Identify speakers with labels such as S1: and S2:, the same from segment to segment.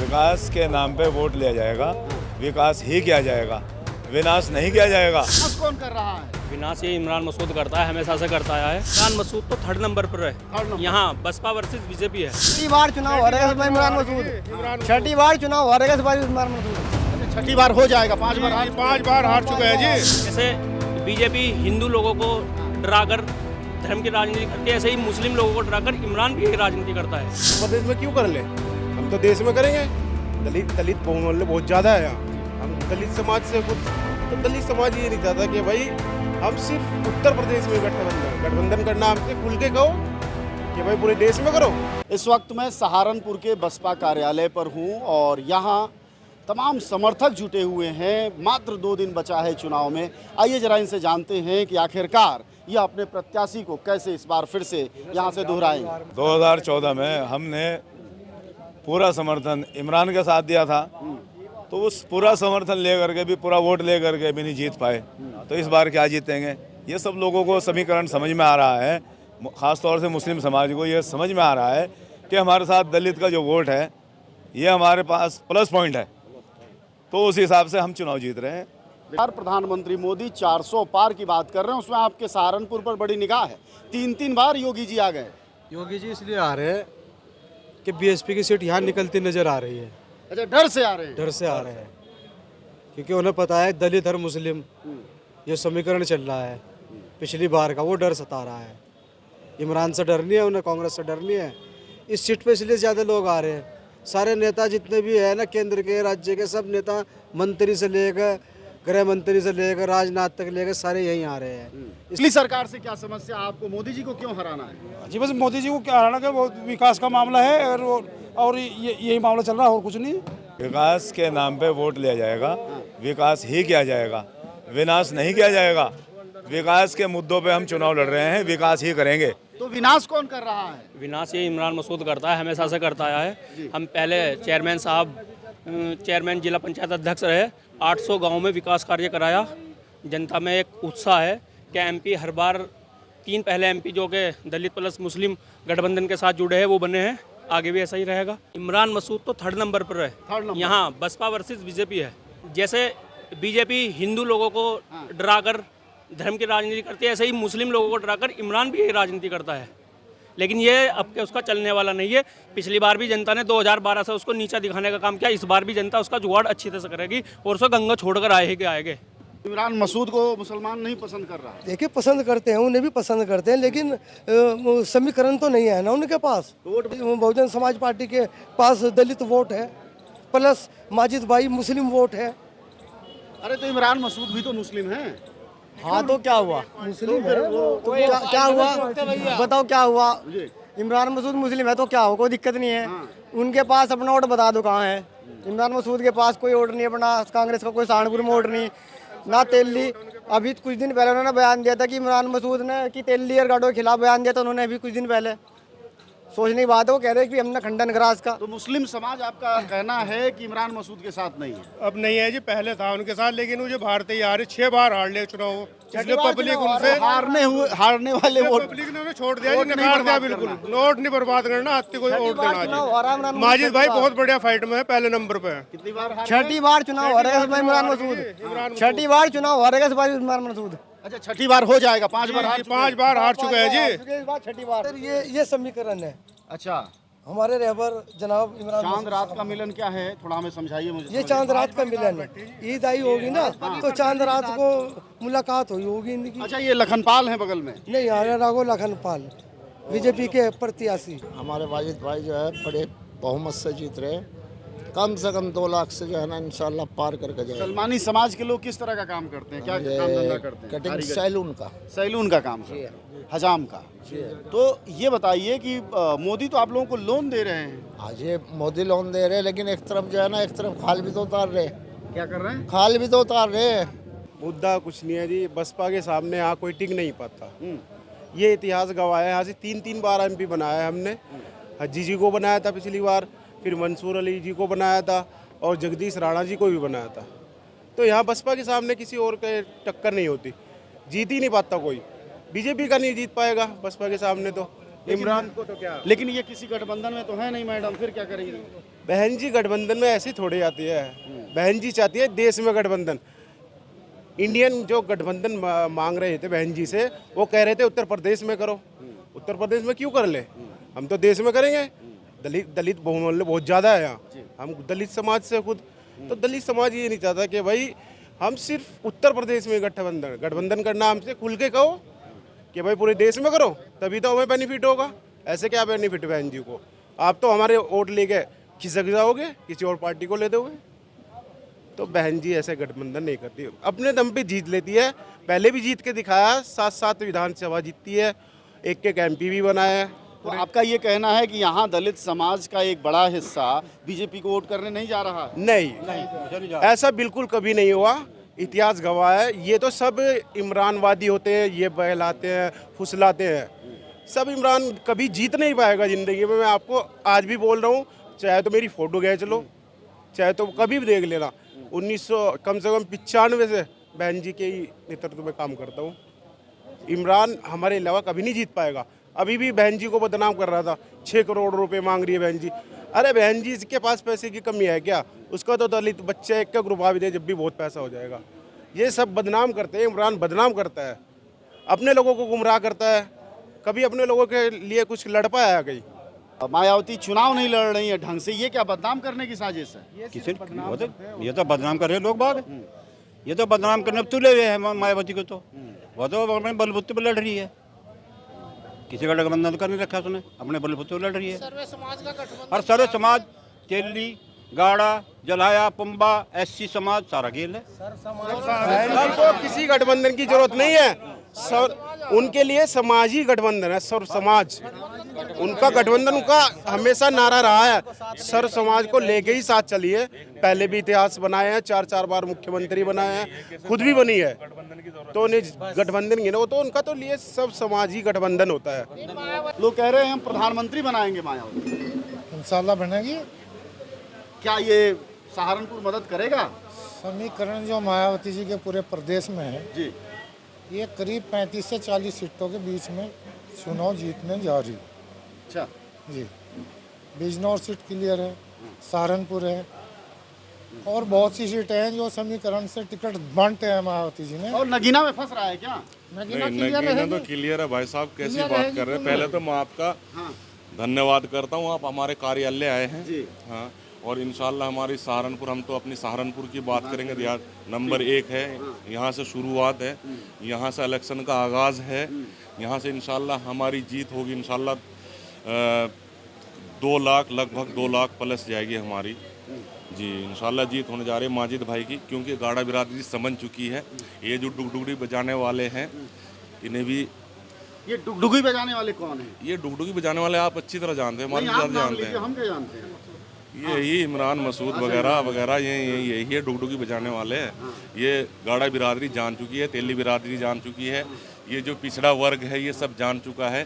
S1: विकास के नाम पे वोट लिया जाएगा, विकास ही किया जाएगा, विनाश नहीं किया जाएगा।
S2: विकास कौन कर रहा है?
S3: विनाश ये इमरान मसूद करता है, हमेशा से करता आया है। इमरान मसूद तो थर्ड नंबर पर है। यहाँ बसपा वर्सेस बीजेपी है।
S4: छठी बार चुनाव हो रहा है इमरान मसूद। छठी बार चुनाव हो रहा है इस बार इमरान मसूद।
S2: छठी बार हो जाएगा, 5 बार हार चुका है जी।
S3: जैसे बीजेपी हिंदू लोगों को डराकर धर्म की राजनीति करती है, ऐसे ही मुस्लिम लोगों को डराकर इमरान भी यही राजनीति करता है।
S5: प्रदेश में क्यों कर ले, हम तो देश में करेंगे। दलित बहुमूल्य बहुत ज़्यादा है यहाँ। हम दलित समाज से कुछ, तो दलित समाज ये नहीं चाहता कि भाई हम सिर्फ उत्तर प्रदेश में गठबंधन करना, हमसे खुल के कहो कि भाई पूरे देश में करो।
S2: इस वक्त मैं सहारनपुर के बसपा कार्यालय पर हूँ और यहाँ तमाम समर्थक जुटे हुए हैं। मात्र 2 दिन बचा है चुनाव में। आइए जरा इनसे जानते हैं कि आखिरकार ये अपने प्रत्याशी को कैसे इस बार फिर से यहाँ से दोहराएंगे।
S1: 2014 में हमने पूरा समर्थन इमरान के साथ दिया था, तो उस पूरा समर्थन लेकर के भी, पूरा वोट लेकर के भी नहीं जीत पाए, तो इस बार क्या जीतेंगे? ये सब लोगों को समीकरण समझ में आ रहा है, ख़ास तौर से मुस्लिम समाज को ये समझ में आ रहा है कि हमारे साथ दलित का जो वोट है ये हमारे पास प्लस पॉइंट है, तो उस हिसाब से हम चुनाव जीत रहे हैं।
S2: बिहार प्रधानमंत्री मोदी 400 पार की बात कर रहे हैं, उसमें आपके सहारनपुर पर बड़ी निगाह है। 3 बार योगी जी आ गए।
S6: योगी जी इसलिए आ रहे हैं कि बीएसपी की सीट यहाँ निकलती नजर आ रही है।
S2: अच्छा, डर से आ रहे हैं?
S6: डर से आ रहे हैं क्योंकि उन्हें पता है दलित और मुस्लिम ये समीकरण चल रहा है पिछली बार का, वो डर सता रहा है। इमरान से डर नहीं है उन्हें, कांग्रेस से डर नहीं है। इस सीट पे इसलिए ज़्यादा लोग आ रहे हैं। सारे नेता जितने भी है ना, केंद्र के राज्य के सब नेता, मंत्री से लेकर गृह मंत्री से लेकर राजनाथ तक लेकर सारे यहीं आ रहे हैं।
S2: पिछली सरकार से क्या समस्या आपको? मोदी जी को क्यों हराना है?
S7: जी बस मोदी जी को क्या हराना है, वो विकास का मामला है और यही मामला चल रहा है और कुछ नहीं।
S1: विकास के नाम पे वोट लिया जाएगा, विकास ही किया जाएगा, विनाश नहीं किया जाएगा। विकास के मुद्दों पे हम चुनाव लड़ रहे हैं, विकास ही करेंगे।
S2: तो विनाश कौन कर रहा है?
S3: विनाश ये इमरान मसूद करता है, हमेशा से करता आया है। हम पहले चेयरमैन जिला पंचायत अध्यक्ष रहे। 800 गाँव में विकास कार्य कराया। जनता में एक उत्साह है कि एमपी हर बार 3 पहले एमपी जो कि दलित प्लस मुस्लिम गठबंधन के साथ जुड़े हैं वो बने हैं, आगे भी ऐसा ही रहेगा। इमरान मसूद तो थर्ड नंबर पर है। यहाँ बसपा वर्सेस बीजेपी है। जैसे बीजेपी हिंदू लोगों को डराकर धर्म की राजनीति करती है, ऐसे ही मुस्लिम लोगों को डराकर इमरान भी यही राजनीति करता है। लेकिन ये अब के उसका चलने वाला नहीं है। पिछली बार भी जनता ने 2012 से उसको नीचा दिखाने का काम किया, इस बार भी जनता उसका जुगाड़ अच्छी तरह से करेगी और उसको गंगा छोड़कर आएगे।
S2: इमरान मसूद को मुसलमान नहीं पसंद कर रहा है।
S4: देखिए, पसंद करते हैं, उन्हें भी पसंद करते हैं, लेकिन समीकरण तो नहीं है ना उनके पास। बहुजन समाज पार्टी के पास दलित वोट है, प्लस माजिद भाई मुस्लिम वोट है।
S2: अरे तो इमरान मसूद भी तो मुस्लिम है।
S4: हाँ, तो क्या हुआ? मुस्लिम है तो क्या हुआ? बताओ क्या हुआ? इमरान मसूद मुस्लिम है तो क्या हो, कोई दिक्कत नहीं है। उनके पास अपना वोट बता दो कहाँ है। इमरान मसूद के पास कोई वोट नहीं है अपना, कांग्रेस का कोई सहारनपुर में वोट नहीं, ना तेली। अभी कुछ दिन पहले उन्होंने बयान दिया था कि इमरान मसूद ने कि तेली और गाड़ो के खिलाफ बयान दिया था उन्होंने अभी कुछ दिन पहले। सोचने की बात है, वो कह रहे हैं कि हमने खंडन करा इसका।
S2: तो मुस्लिम समाज आपका कहना है कि इमरान मसूद के साथ नहीं है?
S5: अब नहीं है जी, पहले था उनके साथ, लेकिन वो जो भारत ही आ रहे 6 बार हार ले चुनाव, इसलिए पब्लिक उनसे
S2: हारने वाले वोट
S5: पब्लिक ने उन्हें छोड़ दिया जी, नकार दिया बिल्कुल। नोट नहीं बर्बाद करना, आती कोई वोट देना। माजिद भाई बहुत बढ़िया फाइट में है, पहले नंबर पे।
S2: कितनी बार?
S4: छठी बार चुनाव हो रहा है इमरान मसूद। छठी बार चुनाव हो रहा है इस बार इमरान मसूद।
S2: अच्छा, छठी बार हो जाएगा। 5
S5: बार हार चुका है जी।
S4: छठी बार ये समीकरण है।
S2: अच्छा,
S4: हमारे रहबर जनाब इमरान
S2: चांद रात का मिलन क्या है, थोड़ा हमें समझाइए मुझे।
S4: ये चांद रात का मिलन है। ईद आई होगी ना तो चांद रात को मुलाकात हुई होगी इनकी।
S2: अच्छा, ये लखनपाल है बगल में?
S4: नहीं, आर्य राघव लखनपाल बीजेपी के प्रत्याशी।
S8: हमारे वाजिद भाई जो है बड़े बहुमत से जीत रहे, कम से कम 2 लाख से जो है ना इंशाल्लाह पार करके जाए।
S2: सलमानी समाज के लोग किस तरह का काम करते हैं, क्या काम धंधा करते हैं?
S8: कटिंग सैलून का
S2: काम है, हजाम का। तो ये बताइए कि मोदी तो आप लोगों को लोन दे रहे हैं।
S8: आज ये मोदी लोन दे रहे हैं, लेकिन एक तरफ जो है ना, एक तरफ खाल भी तो उतार रहे।
S2: क्या कर रहे हैं?
S8: खाल भी तो उतार रहे।
S5: मुद्दा कुछ नहीं है जी, बसपा के सामने यहाँ कोई टिक नहीं पाता। ये इतिहास गवाह है। यहाँ से 3 बार एमपी बनाया है हमने। हज्जी जी को बनाया था पिछली बार, फिर मंसूर अली जी को बनाया था और जगदीश राणा जी को भी बनाया था। तो यहाँ बसपा के सामने किसी और के टक्कर नहीं होती, जीत ही नहीं पाता कोई। बीजेपी का नहीं जीत पाएगा बसपा के सामने तो। इमरान को तो क्या,
S2: लेकिन ये किसी गठबंधन में तो है नहीं मैडम, फिर क्या करेंगे?
S5: बहन जी गठबंधन में ऐसी थोड़ी आती है। बहन जी चाहती है देश में गठबंधन। इंडियन जो गठबंधन मांग रहे थे बहन जी से, वो कह रहे थे उत्तर प्रदेश में करो। उत्तर प्रदेश में क्यों कर ले, हम तो देश में करेंगे। दलित बहुमूल्य बहुत ज़्यादा है यहाँ, हम दलित समाज से खुद, तो दलित समाज ये नहीं चाहता कि भाई हम सिर्फ उत्तर प्रदेश में गठबंधन करना। हमसे खुल के कहो कि भाई पूरे देश में करो, तभी तो हमें बेनिफिट होगा। ऐसे क्या बेनिफिट बहन जी को, आप तो हमारे वोट लेके खिसक जाओगे, किसी और पार्टी को ले दोगे। तो बहन जी ऐसे गठबंधन नहीं करती, अपने दम पे जीत लेती है। पहले भी जीत के दिखाया, 7 विधानसभा जीतती है, एक MP भी बनाया है।
S2: तो आपका ये कहना है कि यहाँ दलित समाज का एक बड़ा हिस्सा बीजेपी को वोट करने नहीं जा रहा है?
S5: नहीं, ऐसा बिल्कुल कभी नहीं हुआ। इतिहास गवाह है। ये तो सब इमरानवादी होते हैं, ये बहलाते हैं, फुसलाते हैं। सब इमरान कभी जीत नहीं पाएगा ज़िंदगी में। मैं आपको आज भी बोल रहा हूँ, चाहे तो मेरी फ़ोटो खींच लो, चाहे तो कभी भी देख लेना। 1900 कम से कम 95 से बहन जी के ही नेतृत्व में काम करता हूँ। इमरान हमारे अलावा कभी नहीं जीत पाएगा। अभी भी बहन जी को बदनाम कर रहा था, 6 करोड़ रुपए मांग रही है बहन जी। अरे बहन जी के पास पैसे की कमी है क्या? उसका तो दलित बच्चे एक रुपया भी दे, जब भी बहुत पैसा हो जाएगा। ये सब बदनाम करते हैं। इमरान बदनाम करता है, अपने लोगों को गुमराह करता है। कभी अपने लोगों के लिए कुछ लड़ पाया कहीं?
S2: मायावती चुनाव नहीं लड़ रही है ढंग से, ये क्या बदनाम करने की साजिश है?
S9: ये तो बदनाम कर रहे हैं लोग बाग। ये तो बदनाम करने तुले हुए हैं मायावती को। तो वो तो अपने बलबूते पर लड़ रही है, किसी का गठबंधन कर नहीं रखा उसने, अपने बलबूते पर लड़ रही है। और सर्व समाज, तेली, गाड़ा, जलाया, पुम्बा, SC समाज सारा खेल है।
S5: तो किसी गठबंधन की जरूरत नहीं है। उनके लिए समाजी गठबंधन है, सर्व समाज। उनका गठबंधन उनका हमेशा नारा रहा है, सर्व समाज को लेके ही साथ चलिए। पहले भी इतिहास बनाए हैं, 4 बार मुख्यमंत्री बनाए हैं, खुद भी बनी है। तो उन्हें गठबंधन की ना, वो तो उनका तो लिए सब समाजी गठबंधन होता है।
S2: लोग कह रहे हैं हम प्रधानमंत्री बनाएंगे मायावती।
S10: इंशाल्लाह बनेगी।
S2: क्या ये सहारनपुर मदद करेगा?
S10: समीकरण जो मायावती जी के पूरे प्रदेश में है
S2: जी,
S10: ये करीब 35 से 40 सीटों के बीच में चुनाव जीतने जा रही।
S2: अच्छा
S10: जी, बिजनौर सीट क्लियर है, सहारनपुर है, और बहुत सी सीटें हैं जो समीकरण से टिकट बांटते हैं मायावती जी ने।
S2: और नगीना में फंस रहा है क्या?
S10: नगीना
S11: तो क्लियर है भाई साहब, कैसी बात कर रहे हैं। पहले तो मैं आपका धन्यवाद करता हूँ, आप हमारे कार्यालय आए हैं। हाँ, और इंशाल्लाह हमारी सहारनपुर, हम तो अपनी सहारनपुर की बात करेंगे। देहात नंबर 1 है, यहाँ से शुरुआत है, यहाँ से इलेक्शन का आगाज़ है। यहाँ से इंशाल्लाह हमारी जीत होगी। इंशाल्लाह 2 लाख, लगभग 2 लाख प्लस जाएगी हमारी जी। इंशाल्लाह जीत होने जा रही है माजिद भाई की, क्योंकि गाड़ा बिरादरी समझ चुकी है। ये जो डुगडुगी बजाने वाले हैं, इन्हें भी।
S2: ये डुगडुगी बजाने वाले कौन हैं?
S11: ये डुगडुगी बजाने वाले आप अच्छी तरह जानते हैं, हमारे ज़्यादा जानते हैं।
S2: हम क्या जानते हैं?
S11: यही इमरान मसूद वगैरह वगैरह, यही है डुगडुगी बजाने वाले हैं। ये गाड़ा बिरादरी जान चुकी है, तेली बिरादरी जान चुकी है, ये जो पिछड़ा वर्ग है ये सब जान चुका है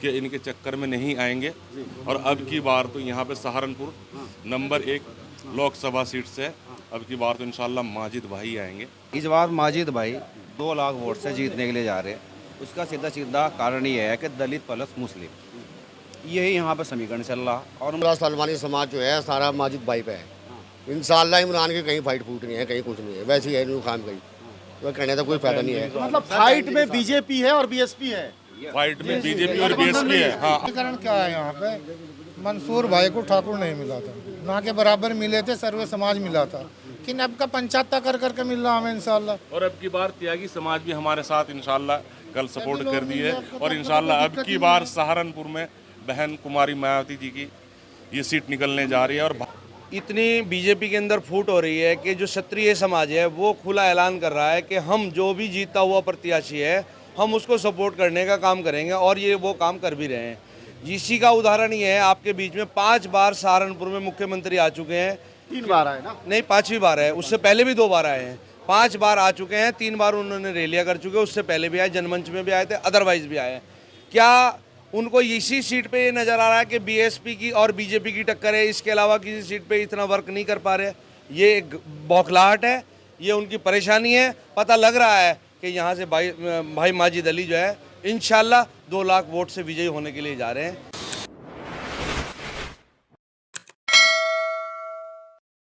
S11: कि इनके चक्कर में नहीं आएंगे। और अब की बार तो यहाँ पे सहारनपुर नंबर 1 लोकसभा सीट से अब की बार तो इंशाल्लाह माजिद भाई आएंगे।
S12: इस बार माजिद भाई 2 लाख वोट से जीतने के लिए जा रहे हैं। उसका सीधा कारण ये है कि दलित प्लस मुस्लिम, यही यहाँ पे समीकरण चल रहा। और
S8: सलमानी समाज जो है सारा माजिद भाई पे है। इंशाल्लाह इमरान की कहीं फाइट फूट नहीं है, कहीं कुछ नहीं है, वैसे ही है न्यू खाम कहीं, तो कहने का कोई फायदा नहीं है।
S2: मतलब फाइट में बीजेपी है और बीएसपी है।
S11: फाइट में बीजेपी और बीएसपी है। हाँ,
S10: समीकरण क्या है यहाँ पे? मंसूर भाई को ठाकुर नहीं मिला था, ना के बराबर मिले थे, सर्वे समाज मिला था, लेकिन अब का पंचायत कर करके मिल रहा हमें इंशाल्लाह।
S11: और अब की बार त्यागी समाज भी हमारे साथ इंशाल्लाह कल सपोर्ट कर दी है। और इंशाल्लाह अब की बार सहारनपुर में बहन कुमारी मायावती जी की ये सीट निकलने जा रही है। और
S13: इतनी बीजेपी के अंदर फूट हो रही है कि जो क्षत्रिय समाज है वो खुला ऐलान कर रहा है कि हम जो भी जीता हुआ प्रत्याशी है हम उसको सपोर्ट करने का काम करेंगे, और ये वो काम कर भी रहे हैं। इसी का उदाहरण ये है, आपके बीच में 5 बार सहारनपुर में मुख्यमंत्री आ चुके हैं।
S2: 3 बार आए ना?
S13: नहीं, 5वीं बार है, उससे पहले भी 2 बार आए हैं। 5 बार आ चुके हैं, 3 बार उन्होंने रैलियां कर चुके हैं, उससे पहले भी आए, जनमंच में भी आए थे, अदरवाइज भी आए हैं। क्या उनको इसी सीट पे ये नज़र आ रहा है कि बीएसपी की और बीजेपी की टक्कर है, इसके अलावा किसी सीट पे इतना वर्क नहीं कर पा रहे? ये एक बौखलाहट है, ये उनकी परेशानी है। पता लग रहा है कि यहाँ से भाई माजिद अली जो है इंशाल्लाह 2 लाख वोट से विजयी होने के लिए जा रहे हैं।